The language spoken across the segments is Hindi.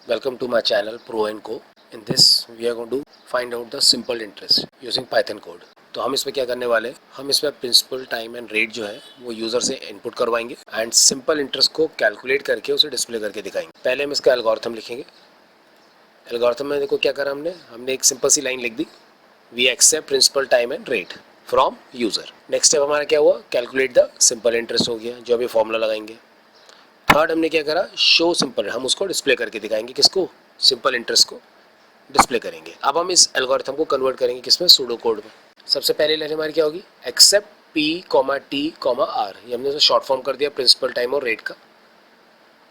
Welcome to my channel Pro and Co. In this we are going to find out the simple interest using Python code. तो हम इसमें क्या करने वाले हैं, हम इसमें प्रिंसिपल टाइम एंड रेट जो है वो यूज़र से इनपुट करवाएंगे एंड सिंपल इंटरेस्ट को कैलकुलेट करके उसे डिस्प्ले करके दिखाएंगे। पहले हम इसका एल्गोरिथम लिखेंगे। एल्गोरिथम में देखो क्या करा हमने एक सिंपल सी लाइन लिख दी, we accept principal time and rate from user. Next step हमारा क्या हुआ, कैलकुलेट द सिंपल इंटरेस्ट हो गया जो अभी फॉर्मूला लगाएंगे। थर्ड हमने क्या करा, शो सिंपल, हम उसको डिस्प्ले करके दिखाएंगे, किसको, सिंपल इंटरेस्ट को डिस्प्ले करेंगे। अब हम इस एल्गोरिथम को कन्वर्ट करेंगे किसमें, सूडो कोड में। सबसे पहले लाइन हमारी क्या होगी, accept P comma T comma R, ये हमने उसे शॉर्ट फॉर्म कर दिया प्रिंसिपल टाइम और रेट का।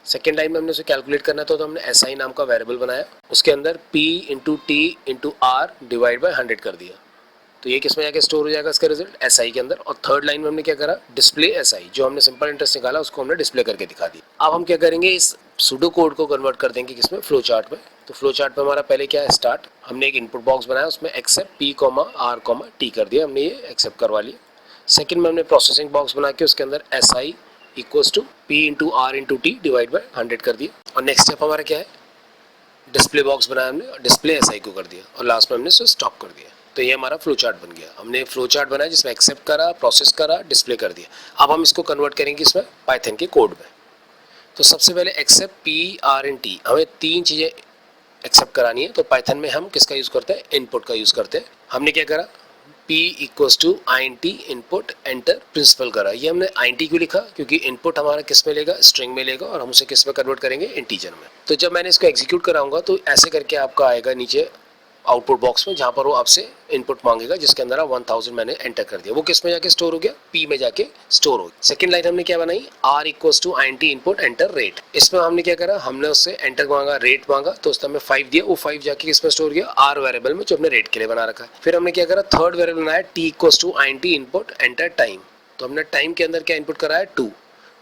सेकेंड लाइन में हमने उसे कैलकुलेट करना था तो हमने एस आई नाम का वेरिएबल बनाया, उसके अंदर P into T into R divide by 100 कर दिया, तो ये किस में जाके स्टोर हो जाएगा इसका रिजल्ट, एस आई के अंदर। और थर्ड लाइन में हमने क्या करा, डिस्प्ले एस आई, जो हमने सिंपल इंटरेस्ट निकाला उसको हमने डिस्प्ले करके दिखा दिया। अब हम क्या करेंगे, इस सूडो कोड को कन्वर्ट कर देंगे किसमें, फ्लो चार्ट में। तो फ्लो चार्ट में हमारा पहले क्या है, स्टार्ट, हमने एक इनपुट बॉक्स बनाया, उसमें accept P comma R comma T कर दिया, हमने ये एक्सेप्ट करवा लिया। सेकंड में हमने प्रोसेसिंग बॉक्स बना के उसके अंदर S I equals to P into R into T divide by 100 कर दिया। और नेक्स्ट स्टेप हमारा क्या है, डिस्प्ले बॉक्स बनाया हमने, डिस्प्ले एस आई को कर दिया, और लास्ट में हमने इसे स्टॉप कर दिया। तो ये हमारा फ्लो चार्ट बन गया। हमने फ्लो चार्ट बनाया जिसमें एक्सेप्ट करा, प्रोसेस करा, डिस्प्ले कर दिया। अब हम इसको कन्वर्ट करेंगे इसमें पाइथन के कोड में। तो सबसे पहले accept P R and T, हमें तीन चीज़ें एक्सेप्ट करानी है। तो पाइथन में हम किसका यूज़ करते हैं, इनपुट का यूज़ करते हैं। हमने क्या करा, P equals to I N T input enter principal करा। ये हमने आई एन टी क्यों लिखा, क्योंकि इनपुट हमारा किस में लेगा, स्ट्रिंग में लेगा, और हम उसे किस में कन्वर्ट करेंगे, इंटीजर में। तो जब मैंने इसको एग्जीक्यूट कराऊंगा तो ऐसे करके आपका आएगा नीचे आउटपुट बॉक्स में, जहाँ पर वो आपसे इनपुट मांगेगा, जिसके अंदर आप 1000 मैंने एंटर कर दिया, वो किस में जाके स्टोर हो गया, पी में जाके स्टोर हो गया। सेकंड लाइन हमने क्या बनाई, R equals to I N T input enter rate. इसमें हमने क्या करा, हमने उससे एंटर मांगा, रेट मांगा, तो उसने हमें 5 दिया, वो 5 जाके किस में स्टोर गया, आर वेरिएबल में, जो हमने रेट के लिए बना रखा है। फिर हमने क्या करा, थर्ड वेरिएबल बनाया, T equals to I N T input enter time. तो हमने टाइम के अंदर क्या इनपुट करा है, 2,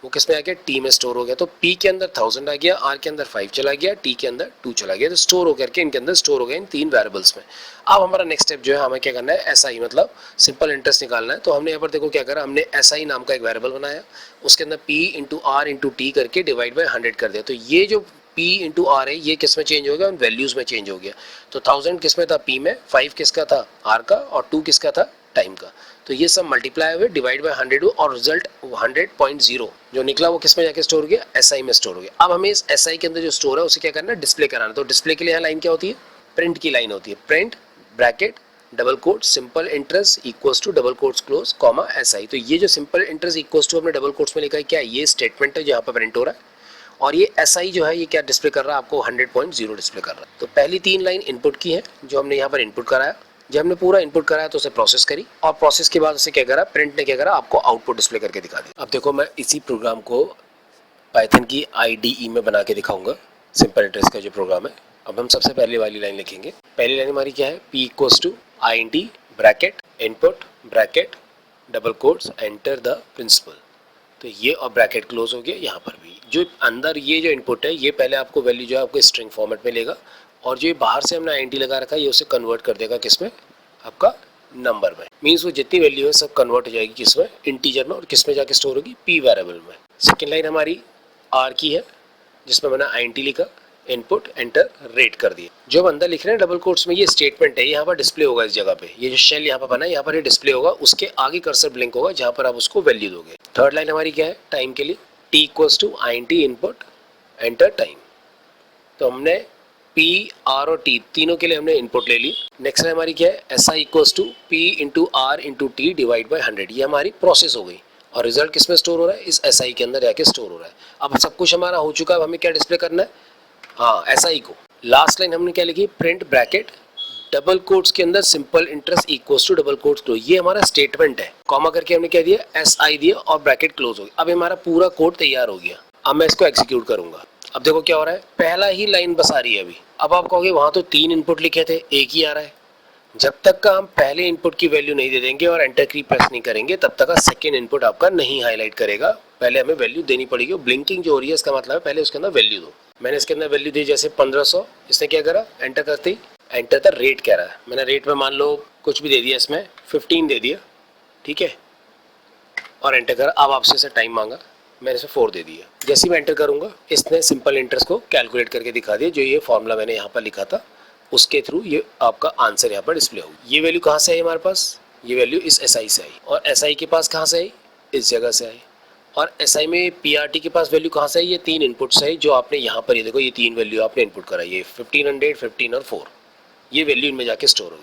वो किस में आ गया, टी में स्टोर हो गया। तो पी के अंदर 1000 आ गया, आर के अंदर 5 चला गया, टी के अंदर 2 चला गया, तो स्टोर हो करके इनके अंदर स्टोर हो गया इन तीन वेरिएबल्स में। अब हमारा नेक्स्ट स्टेप जो है, हमें क्या करना है, एस आई मतलब सिंपल इंटरेस्ट निकालना है। तो हमने यहाँ पर देखो क्या करा, हमने एस आई नाम का एक वेरिएबल बनाया, उसके अंदर P into R into T करके डिवाइड बाई 100 कर दिया। तो ये जो P इंटू आर है ये किस में चेंज हो गया, वैल्यूज में चेंज हो गया। तो 1000 किस में था, P में, 5 किसका था, R का, और 2 किसका था, टाइम का। तो ये सब मल्टीप्लाई हुए, डिवाइड बाय 100 और रिजल्ट 100.0 जो निकला वो किस में जाके स्टोर हो गया, एसआई में स्टोर हो गया। अब हमें इस एसआई के अंदर जो स्टोर है उसे क्या करना है, डिस्प्ले कराना। तो डिस्प्ले के लिए यहाँ लाइन क्या होती है, प्रिंट की लाइन होती है, print bracket double quote simple interest equals to double quotes close comma SI. तो ये जो सिंपल इंटरेस्ट इक्वल्स टू हमने डबल कोट्स में लिखा है, क्या ये स्टेटमेंट है जहाँ पर प्रिंट हो रहा है, और ये एसआई जो है ये क्या डिस्प्ले कर रहा है, आपको 100.0 डिस्प्ले कर रहा है। तो पहली 3 लाइन इनपुट की है जो हमने यहाँ पर इनपुट कराया। जब हमने पूरा इनपुट कराया तो उसे प्रोसेस करी, और प्रोसेस के बाद उसे क्या करा, प्रिंट ने क्या करा, आपको आउटपुट डिस्प्ले करके दिखा दिया। अब देखो मैं इसी प्रोग्राम को पाइथन की IDE में बना के दिखाऊंगा, सिंपल इंटरेस्ट का जो प्रोग्राम है। अब हम सबसे पहले वाली लाइन लिखेंगे। पहली लाइन हमारी क्या है, P equals to I N T bracket input bracket double quotes enter the principal. तो ये और ब्रैकेट क्लोज हो गया। यहाँ पर भी जो अंदर ये जो इनपुट है ये पहले आपको वैल्यू जो है आपको स्ट्रिंग फॉर्मेट में लेगा, और जो बाहर से हमने आईएनटी लगा रखा है ये उसे कन्वर्ट कर देगा किसमें, आपका नंबर में। मीन्स वो जितनी वैल्यू है सब कन्वर्ट हो जाएगी किसमें, इंटीजर में, और किसमें जाके स्टोर होगी, पी वेरिएबल में। सेकेंड लाइन हमारी आर की है जिसमें मैंने आईएनटी लिखा, इनपुट एंटर रेट कर दिया। जो अंदर लिख रहे हैं डबल कोट्स में ये स्टेटमेंट है, यहाँ पर डिस्प्ले होगा इस जगह पे, ये जो शेल यहाँ पर बना है यहाँ पर ये डिस्प्ले होगा, उसके आगे कर्सर ब्लिंक होगा जहाँ पर आप उसको वैल्यू दोगे। थर्ड लाइन हमारी क्या है, टाइम के लिए, T equals to I N T input enter time. तो हमने पी आर और टी तीनों के लिए हमने इनपुट ले ली। नेक्स्ट लाइन हमारी क्या है, S I equals to P into R into T divide by 100। ये हमारी प्रोसेस हो गई, और रिजल्ट किस में स्टोर हो रहा है, इस एस आई के अंदर जाके स्टोर हो रहा है। अब सब कुछ हमारा हो चुका है, अब हमें क्या डिस्प्ले करना है, हाँ एस आई को। लास्ट लाइन हमने क्या लिखी, प्रिंट ब्रैकेट डबल कोट्स के अंदर simple interest equals to double quotes close. ये हमारा स्टेटमेंट है, कॉमा करके हमने क्या दिया, एस आई दिया और ब्रैकेट क्लोज हो गया। अब हमारा पूरा कोड तैयार हो गया। अब मैं इसको एग्जीक्यूट करूंगा। अब देखो क्या हो रहा है, पहला ही लाइन बस आ रही है अभी। अब आप कहोगे वहां तो 3 इनपुट लिखे थे, एक ही आ रहा है। जब तक का हम पहले इनपुट की वैल्यू नहीं दे देंगे और एंटर की प्रेस नहीं करेंगे तब तक का सेकंड इनपुट आपका नहीं हाईलाइट करेगा। पहले हमें वैल्यू देनी पड़ेगी। ब्लिंकिंग जो हो रही है इसका मतलब है पहले उसके अंदर वैल्यू दो। मैंने इसके अंदर वैल्यू दी जैसे 1500, इसने क्या करा, एंटर करते ही एंटर द रेट कह रहा है। मैंने रेट में मान लो कुछ भी दे दिया, इसमें 15 दे दिया, ठीक है, और एंटर करा। अब आपसे टाइम मांगा, मैंने इसे 4 दे दिया। जैसे मैं एंटर करूंगा इसने सिंपल इंटरेस्ट को कैलकुलेट करके दिखा दिया। जो ये फॉर्मूला मैंने यहाँ पर लिखा था उसके थ्रू ये आपका आंसर यहाँ पर डिस्प्ले होगी। ये वैल्यू कहाँ से आई हमारे पास, ये वैल्यू इस एसआई से आई, और एसआई के पास कहाँ से आई, इस जगह से आई, और एसआई में पीआरटी के पास वैल्यू कहाँ से आई, ये 3 इनपुट्स है जो आपने यहाँ पर ये देखो ये 3 वैल्यू आपने इनपुट कराई है 1500, 15 और 4। ये वैल्यू इनमें जाके स्टोर हो गई।